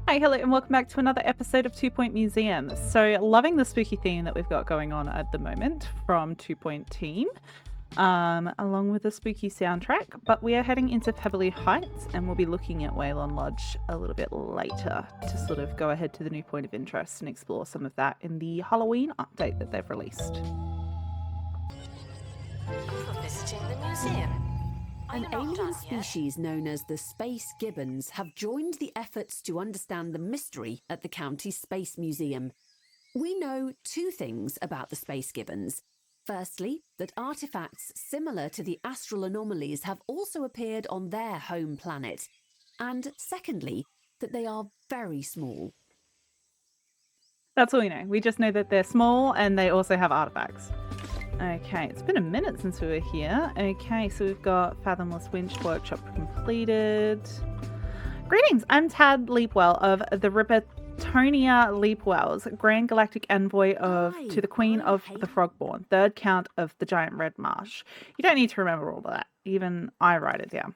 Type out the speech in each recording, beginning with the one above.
Hi, hello, and welcome back to another episode of 2 Point Museum. So, loving the spooky theme that we've got going on at the moment from 2 Point Team, along with the spooky soundtrack. But we are heading into Pebbly Heights, and we'll be looking at Waylon Lodge a little bit later to sort of go ahead to the new point of interest and explore some of that in the Halloween update that they've released. For visiting the museum. An alien species known as the space gibbons have joined the efforts to understand the mystery at the county space museum. We know two things about the space gibbons. Firstly, that artifacts similar to the astral anomalies have also appeared on their home planet. And secondly, that they are very small. That's all we know. We just know that they're small and they also have artifacts. Okay, it's been a minute since we were here. Okay, so we've got Fathomless Winch workshop completed. Greetings, I'm Tad Leapwell of the Rippertonia Leapwells, Grand Galactic Envoy to the Queen of the Frogborn, third Count of the Giant Red Marsh. You don't need to remember all of that. Even I write it down.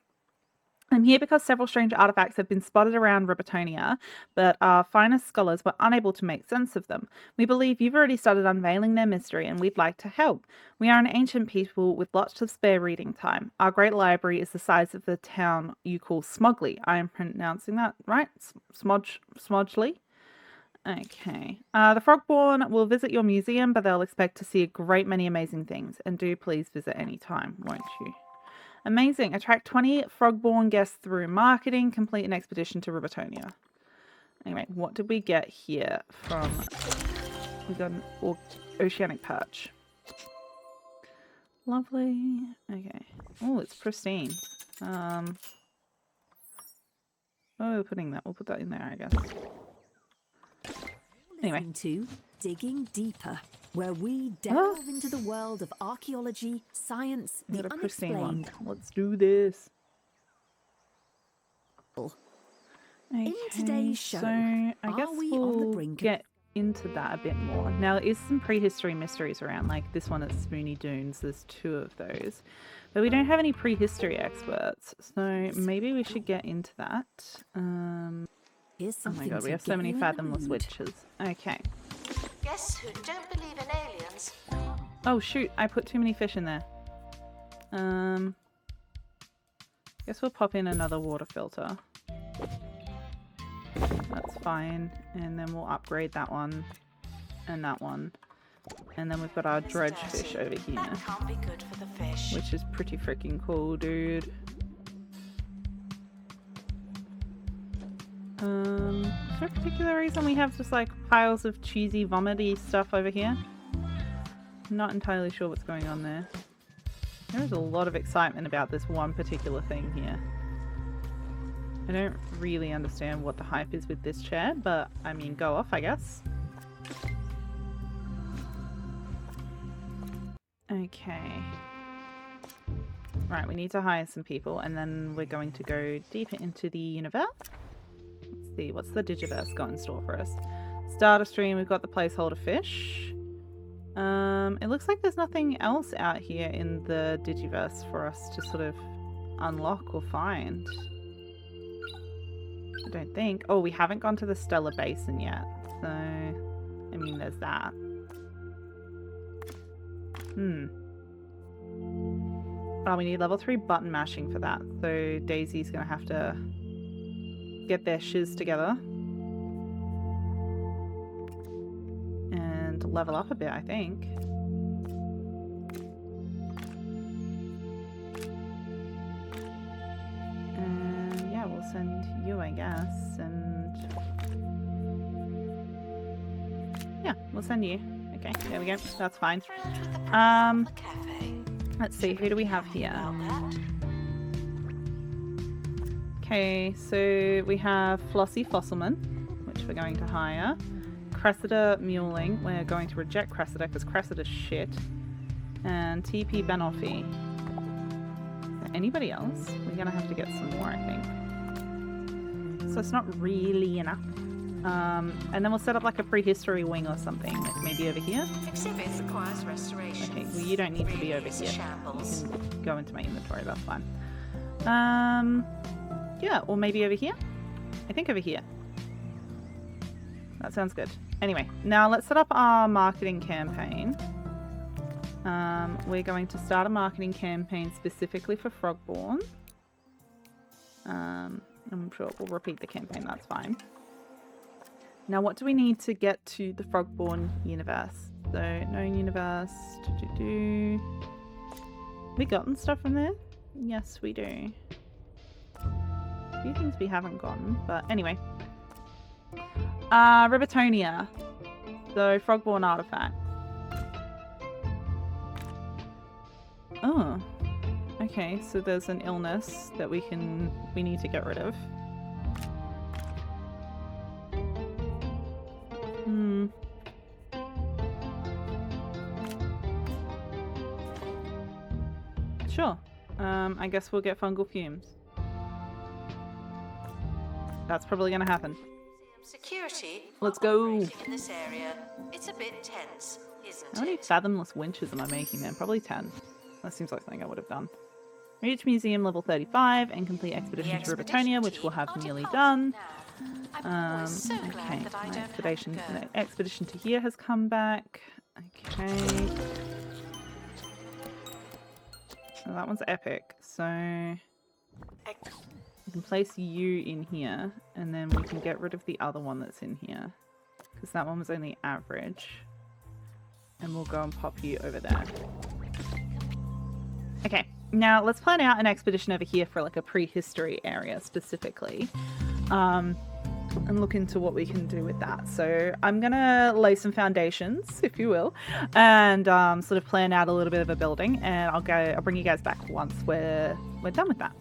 I'm here because several strange artifacts have been spotted around Rippertonia, but our finest scholars were unable to make sense of them. We believe you've already started unveiling their mystery and we'd like to help. We are an ancient people with lots of spare reading time. Our great library is the size of the town you call Smogley. I am pronouncing that right? Smodgley? Okay. The Frogborn will visit your museum, but they'll expect to see a great many amazing things. And do please visit any time, won't you? Amazing. Attract 20 Frogborn guests through marketing. Complete an expedition to Rippertonia. Anyway, what did we get here from... We got an oceanic perch. Lovely. Okay. Oh, it's pristine. Oh, we're putting that. We'll put that in there, I guess. Anyway. To Digging Deeper, where we delve into the world of archaeology, science, the unexplained. Let's do this. Okay, In today's show, so I guess we on the we'll brink get into that a bit more. Now, there is some prehistory mysteries around, like this one at Spoony Dunes. There's 2 of those. But we don't have any prehistory experts, so maybe we should get into that. Oh my god, we have so many fathomless witches. Okay. Guests who don't believe in aliens. Oh shoot, I put too many fish in there. Guess we'll pop in another water filter. That's fine. And then we'll upgrade that one and that one. And then we've got our dredge fish over here. That can't be good for the fish. Which is pretty freaking cool, dude. Is there a particular reason we have just like piles of cheesy, vomity stuff over here? I'm not entirely sure what's going on there. There's a lot of excitement about this one particular thing here. I don't really understand what the hype is with this chair, but I mean, go off, I guess. Okay. Right, we need to hire some people, and then we're going to go deeper into the universe. Let's see, what's the Digiverse got in store for us? Starter stream, we've got the placeholder fish. It looks like there's nothing else out here in the Digiverse for us to sort of unlock or find. I don't think. Oh, we haven't gone to the Stellar Basin yet. So, I mean, there's that. Oh, we need level 3 button mashing for that. So Daisy's going to have to get their shiz together. And level up a bit, I think. And yeah, we'll send you, I guess. And yeah, we'll send you. Okay, there we go. That's fine. Let's see, who do we have here? Okay, so we have Flossie Fossilman, which we're going to hire. Cressida Muling, we're going to reject Cressida because Cressida's shit. And TP Benoffee. Anybody else? We're going to have to get some more, I think. So it's not really enough. And then we'll set up like a prehistory wing or something, like maybe over here. Exhibit requires restoration. Okay, well you don't need to be over here. Shambles. You can go into my inventory, that's fine. Yeah, or maybe over here. I think over here. That sounds good. Anyway, now let's set up our marketing campaign. We're going to start a marketing campaign specifically for Frogborn. I'm sure we'll repeat the campaign, that's fine. Now, what do we need to get to the Frogborn universe? So, known universe. We gotten stuff from there? Yes, we do. A few things we haven't gotten, but anyway. Ribotonia. So, Frogborn artifact. Oh. Okay, so there's an illness that we need to get rid of. Sure. I guess we'll get fungal fumes. That's probably gonna happen. Security. Let's go. In this area, it's a bit tense, isn't How many it? fathomless winches am I making then? Probably 10. That seems like something I would have done. Reach museum level 35 and complete expedition to Ribotonia, which we'll have nearly done. Okay, my expedition to here has come back. Okay. So that one's epic. So we can place you in here, and then we can get rid of the other one that's in here, because that one was only average. And we'll go and pop you over there. Okay, now let's plan out an expedition over here for like a prehistory area specifically. And look into what we can do with that. So I'm gonna lay some foundations, if you will, and sort of plan out a little bit of a building, and I'll bring you guys back once we're done with that.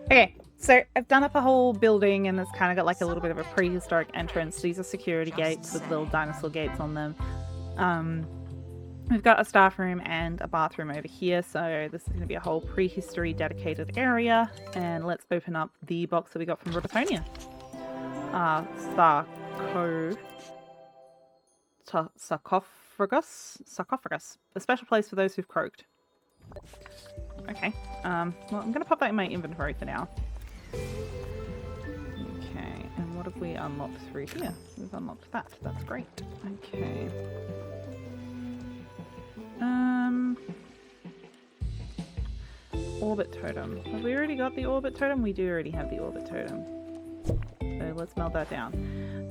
Okay, so I've done up a whole building, and it's kind of got like a little bit of a prehistoric entrance. These are security gates with little dinosaur gates on them. We've got a staff room and a bathroom over here, so this is going to be a whole prehistory dedicated area. And let's open up the box that we got from Ribotonia. Sarcophagus. A special place for those who've croaked. Okay. Well, I'm going to pop that in my inventory for now. Okay, and what have we unlocked through here? We've unlocked that. That's great. Okay. Orbit totem. Have we already got the orbit totem? We do already have the orbit totem. So let's melt that down.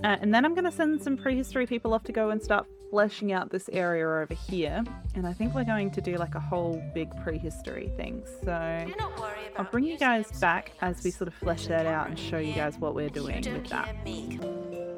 And then I'm going to send some prehistory people off to go and start fleshing out this area over here. And I think we're going to do like a whole big prehistory thing. So I'll bring you guys back as we sort of flesh that out and show you guys what we're doing with that.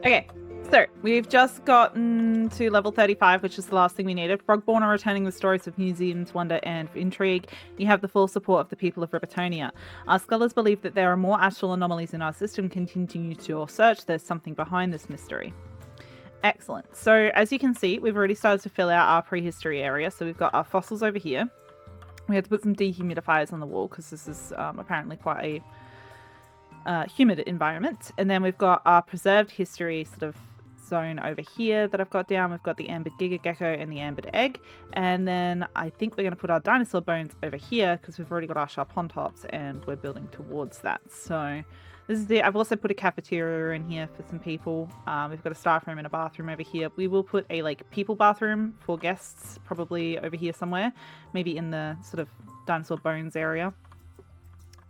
Okay. So, we've just gotten to level 35, which is the last thing we needed. Frogborn are returning with stories of museum's wonder and intrigue. You have the full support of the people of Ribotonia. Our scholars believe that there are more astral anomalies in our system. Continue to your search. There's something behind this mystery. Excellent. So, as you can see, we've already started to fill out our prehistory area. So, we've got our fossils over here. We had to put some dehumidifiers on the wall because this is apparently quite a humid environment. And then we've got our preserved history sort of zone over here that I've got down. We've got the ambered giga gecko and the ambered egg, and then I think we're going to put our dinosaur bones over here because we've already got our Charpontops and we're building towards that. So this is I've also put a cafeteria in here for some people. We've got a staff room and a bathroom over here. We will put a like people bathroom for guests probably over here somewhere, maybe in the sort of dinosaur bones area.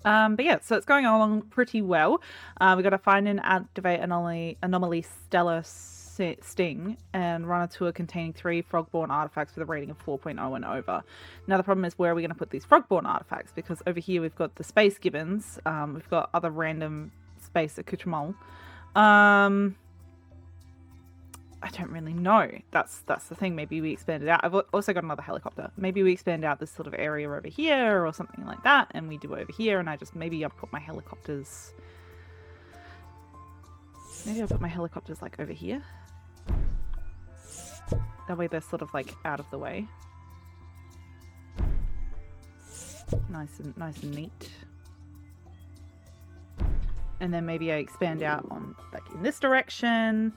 But yeah, so it's going along pretty well. We've got to find and activate anomaly stellar sting and run a tour containing 3 frogborn artifacts with a rating of 4.0 and over. Now the problem is, where are we going to put these frogborn artifacts? Because over here we've got the space gibbons. We've got other random space accoutrements. I don't really know. That's the thing. Maybe we expand it out. I've also got another helicopter. Maybe we expand out this sort of area over here or something like that, and we do over here, and maybe I'll put my helicopters. Maybe I'll put my helicopters like over here. That way they're sort of like out of the way. Nice and neat. And then maybe I expand out on like in this direction.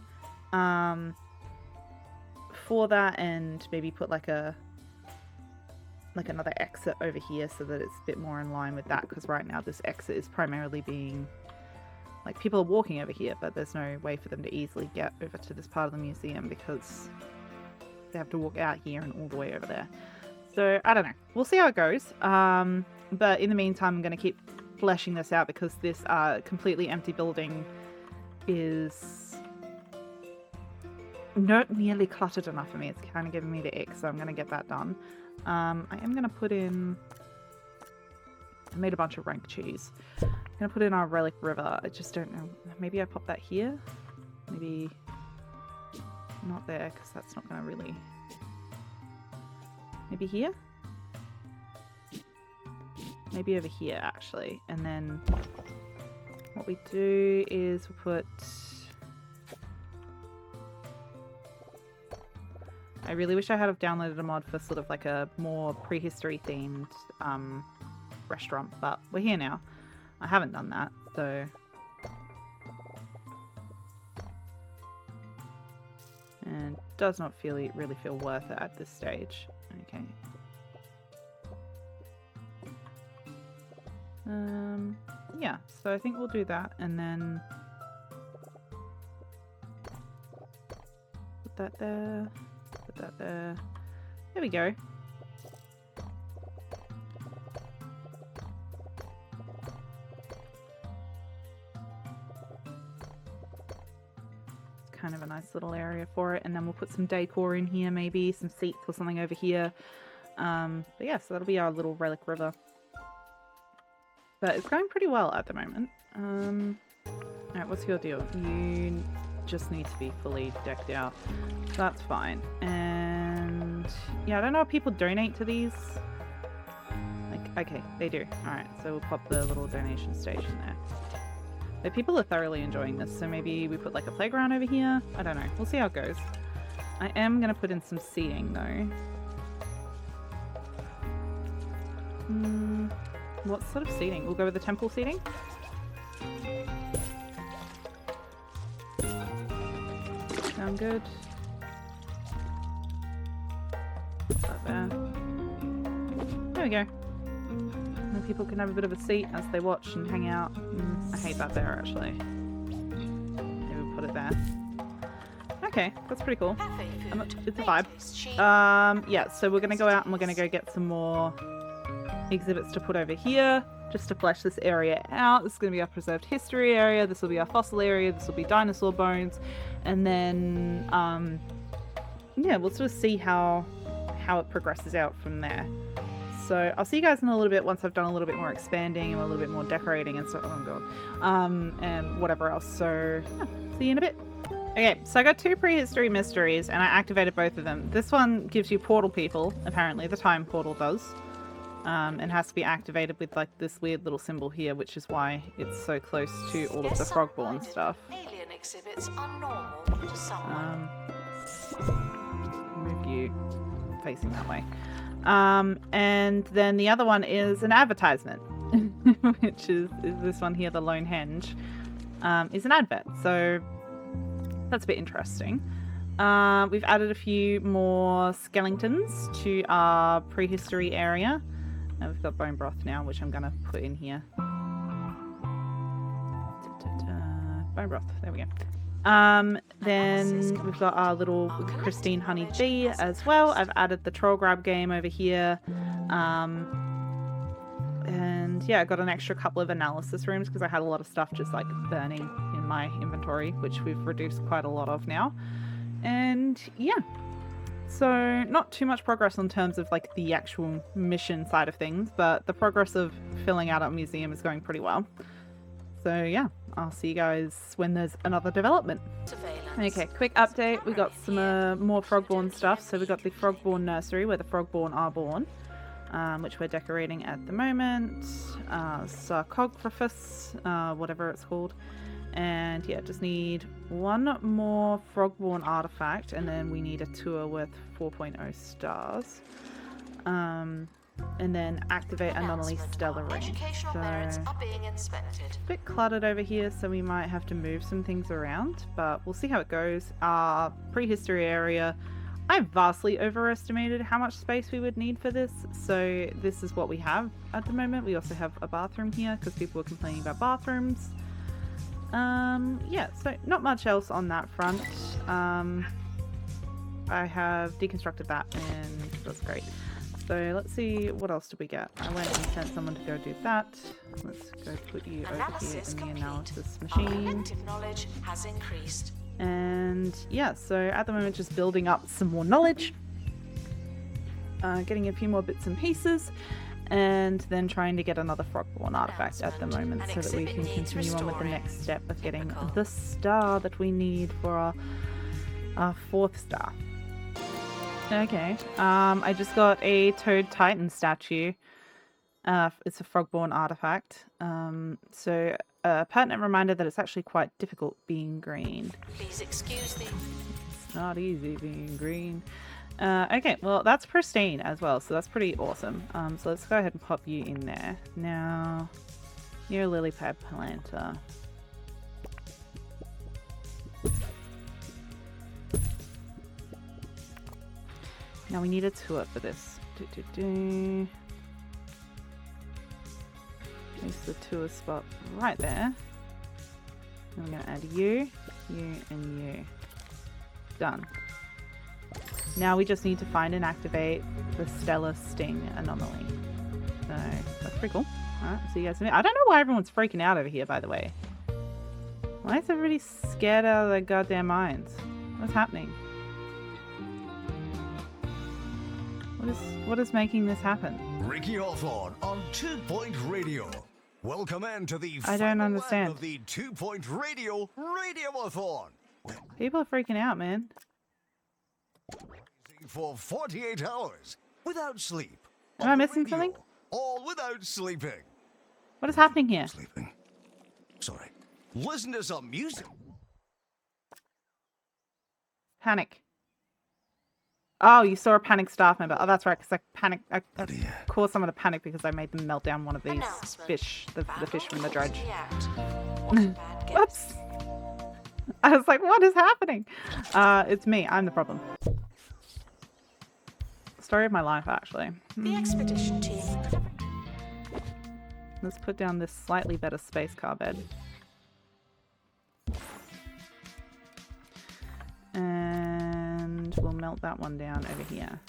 For that, and maybe put like another exit over here so that it's a bit more in line with that, because right now this exit is primarily being like people are walking over here, but there's no way for them to easily get over to this part of the museum because they have to walk out here and all the way over there. So I don't know. We'll see how it goes. But in the meantime, I'm going to keep fleshing this out because this completely empty building is not nearly cluttered enough for me. It's kind of giving me the ick, so I'm going to get that done. I am going to put in... I made a bunch of rank cheese. I'm going to put in our relic river. I just don't know. Maybe I pop that here? Maybe not there, because that's not going to really... Maybe here? Maybe over here, actually. And then what we do is we put... I really wish I had downloaded a mod for sort of like a more prehistory themed restaurant, but we're here now. I haven't done that, so... And it does not really feel worth it at this stage. Okay. Yeah, so I think we'll do that, and then put that there, put that there. There we go. It's kind of a nice little area for it, and then we'll put some decor in here, maybe some seats or something over here. But yeah, so that'll be our little relic river. But it's going pretty well at the moment. Alright, what's your deal? You just need to be fully decked out. That's fine. And yeah, I don't know if people donate to these. Like, okay, they do. Alright, so we'll pop the little donation station there. But people are thoroughly enjoying this, so maybe we put like a playground over here. I don't know. We'll see how it goes. I am going to put in some seating though. What sort of seating? We'll go with the temple seating. Sound good. Put that there. There we go. And people can have a bit of a seat as they watch and hang out. I hate that there actually. Maybe we'll put it there. Okay, that's pretty cool. It's a vibe. Yeah, so we're gonna go out and we're gonna go get some more exhibits to put over here just to flesh this area out. This is going to be our preserved history area, this will be our fossil area, this will be dinosaur bones, and then yeah, we'll sort of see how it progresses out from there. So I'll see you guys in a little bit once I've done a little bit more expanding and a little bit more decorating and so and whatever else. So yeah, see you in a bit. Okay, so I got 2 prehistory mysteries and I activated both of them. This one gives you portal people, apparently the time portal does. And has to be activated with like this weird little symbol here, which is why it's so close to all of the frogborn stuff. Alien exhibits are normal to someone. Move you facing that way. And then the other one is an advertisement, which is this one here, the Lone Henge, is an advert. So that's a bit interesting. We've added a few more skeletons to our prehistory area. And we've got bone broth now, which I'm going to put in here. Bone broth, there we go. Then we've got our little Christine Honey Bee as well. I've added the troll grab game over here. And yeah, I got an extra couple of analysis rooms because I had a lot of stuff just like burning in my inventory, which we've reduced quite a lot of now. And yeah. So not too much progress in terms of like the actual mission side of things, but the progress of filling out our museum is going pretty well. So yeah, I'll see you guys when there's another development. Okay, quick update. We got some more frogborn stuff. So we got the frogborn nursery where the frogborn are born, which we're decorating at the moment. Sarcophagus, whatever it's called. And yeah, just need one more frogborn artifact, and then we need a tour worth 4.0 stars. And then activate anomaly stellar ring. So Are being inspected. a bit cluttered over here, so we might have to move some things around, but we'll see how it goes. Our prehistory area, I vastly overestimated how much space we would need for this, so this is what we have at the moment. We also have a bathroom here because people were complaining about bathrooms. Yeah, so not much else on that front. I have deconstructed that and that's great. So let's see, what else did we get? I went and sent someone to go do that. Let's go put you over here in the analysis machine. Our collective knowledge has increased. And yeah, so at the moment just building up some more knowledge. Getting a few more bits and pieces. And then trying to get another Frogborn artifact at the moment so that we can continue on with the next step of getting the star that we need for our 4th star. Okay, I just got a Toad Titan statue. It's a Frogborn artifact. So a pertinent reminder that it's actually quite difficult being green. Please excuse the... It's not easy being green. Okay, well that's pristine as well, so that's pretty awesome. So let's go ahead and pop you in there. Now, you're a lily pad planter. Now we need a tour for this. There's the tour spot right there. And we're going to add you, and you. Done. Now we just need to find and activate the Stellar Sting anomaly. So that's pretty cool. Alright, see you guys in a minute. I don't know why everyone's freaking out over here, by the way. Why is everybody scared out of their goddamn minds? What's happening? What is making this happen? Ricky Hawthorne on 2 Point Radio. Welcome into the I don't final understand. land of the 2 Point Radio, Radio Hawthorne. People are freaking out, man. For 48 hours without sleep. Am I missing something? All without sleeping. What is happening here? Sleeping. Sorry. Listen to some music. Panic. Oh, you saw a panic staff member. Oh, that's right, because I caused someone to panic because I made them melt down one of these fish, the fish from the dredge. Whoops. I was like, what is happening? It's me. I'm the problem. Story of my life, actually. The expedition team. Let's put down this slightly better space car bed. And we'll melt that one down over here.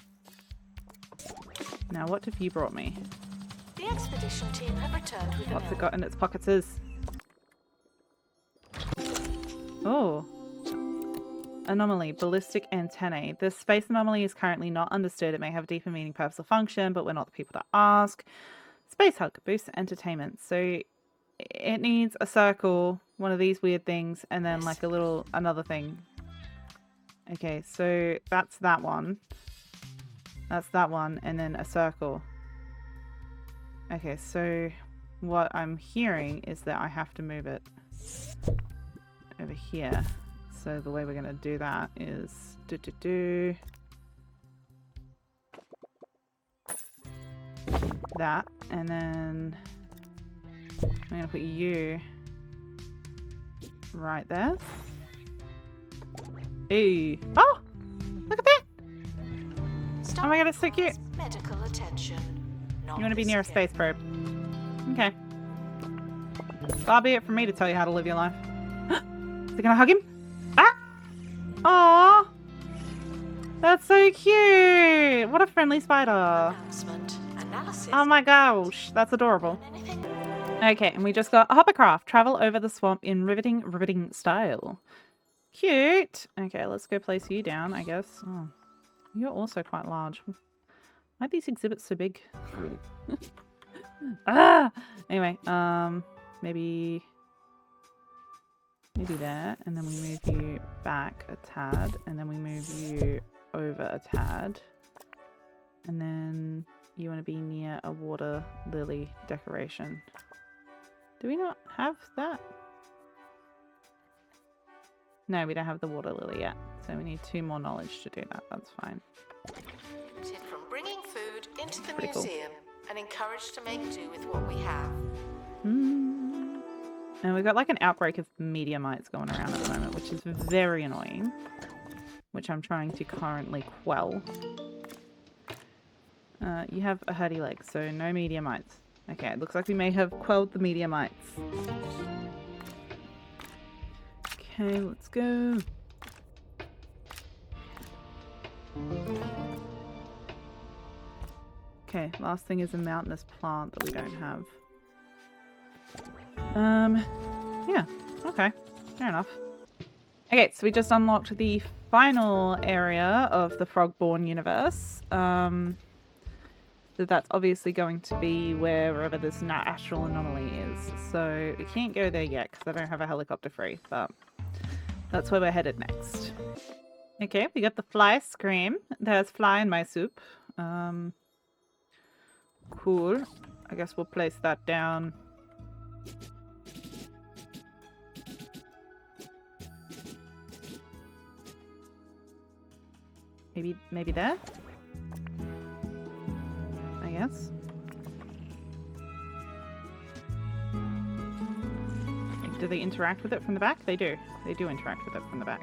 Now, what have you brought me? The expedition team have returned with What's it got in its pockets? Oh. Anomaly, ballistic antennae. This space anomaly is currently not understood. It may have a deeper meaning, purpose, or function, but we're not the people to ask. Space hug, boosts entertainment. So it needs a circle, one of these weird things, and then like another thing. Okay, so that's that one. That's that one, and then a circle. Okay, so what I'm hearing is that I have to move it over here. So the way we're going to do that is that, and then I'm going to put you right there. Hey! Oh! Look at that! Oh my god, it's so cute! Medical attention. You want to be near a space probe. Okay. Far be it from me to tell you how to live your life. Is it gonna hug him? Ah! Aww! That's so cute! What a friendly spider! Oh my gosh, that's adorable. Okay, and we just got a hovercraft. Travel over the swamp in riveting style. Cute! Okay, let's go place you down, I guess. Oh, you're also quite large. Why are these exhibits so big? Ah! Anyway, maybe there, and then we move you back a tad, and then we move you over a tad, and then you want to be near a water lily decoration. Do we not have that? No, we don't have the water lily yet, so we need 2 more knowledge to do that. That's fine. From bringing food into the Pretty cool. museum and encouraged to make do with what we have. And we've got like an outbreak of meteor mites going around at the moment, which is very annoying, which I'm trying to currently quell. You have a hurdy leg, so no meteor mites. Okay, it looks like we may have quelled the meteor mites. Okay, let's go. Okay, last thing is a mountainous plant that we don't have. Yeah, okay, fair enough. Okay, so we just unlocked the final area of the Frogborn universe. So that's obviously going to be wherever this astral anomaly is. So we can't go there yet because I don't have a helicopter free, but that's where we're headed next. Okay, we got the fly scream. There's fly in my soup. Cool. I guess we'll place that down. Maybe there? I guess. Do they interact with it from the back? They do. They do interact with it from the back.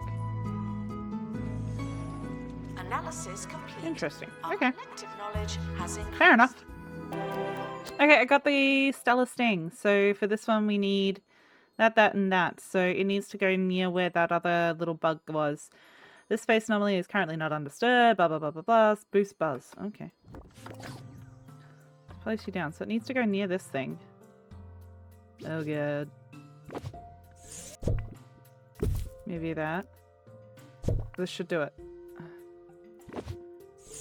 Analysis complete. Interesting. Our Okay. collective knowledge has increased. Fair enough. Okay, I got the Stellar Sting. So for this one we need that, and that. So it needs to go near where that other little bug was. This space anomaly is currently not undisturbed. Blah, blah, blah, blah, blah. Boost buzz. Okay. Place you down. So it needs to go near this thing. Oh, good. Maybe that. This should do it.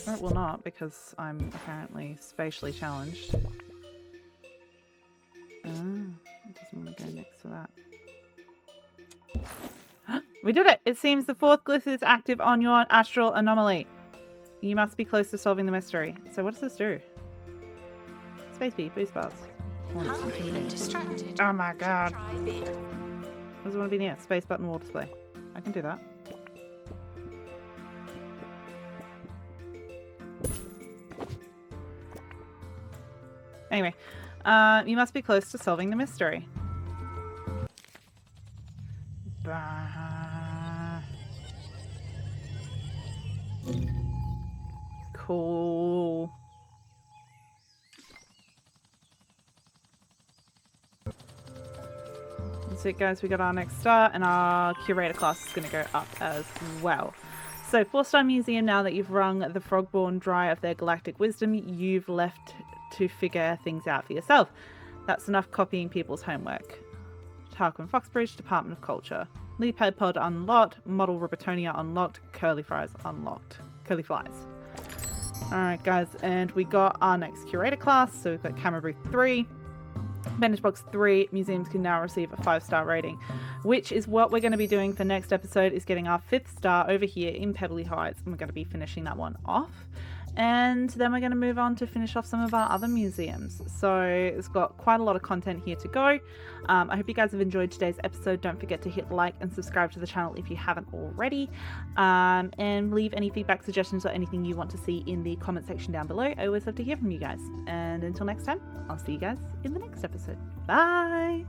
Or it will not, because I'm apparently spatially challenged. It doesn't want to go next to that. We did it! It seems the fourth glyph is active on your astral anomaly. You must be close to solving the mystery. So what does this do? Space B, boost bars. Hungry and distracted. Oh my god. Try beer. Does it want to be near? Space button wall display. I can do that. Anyway, you must be close to solving the mystery. Bah. Cool. That's it, guys. We got our next star, and our curator class is going to go up as well. So, 4-star museum, now that you've wrung the Frogborn dry of their galactic wisdom, you've left to figure things out for yourself. That's enough copying people's homework. Tarquin Foxbridge, Department of Culture. Leapad Pod unlocked. Model Robotonia unlocked. Curly Fries unlocked. Curly Flies. Alright, guys, and we got our next curator class. So we've got Camera Booth 3. Bandage Box 3. Museums can now receive a 5-star rating, which is what we're going to be doing for next episode, is getting our 5th star over here in Pebbly Heights, and we're going to be finishing that one off. And then we're going to move on to finish off some of our other museums. So it's got quite a lot of content here to go. I hope you guys have enjoyed today's episode. Don't forget to hit like and subscribe to the channel if you haven't already. And leave any feedback, suggestions, or anything you want to see in the comment section down below. I always love to hear from you guys. And until next time, I'll see you guys in the next episode. Bye!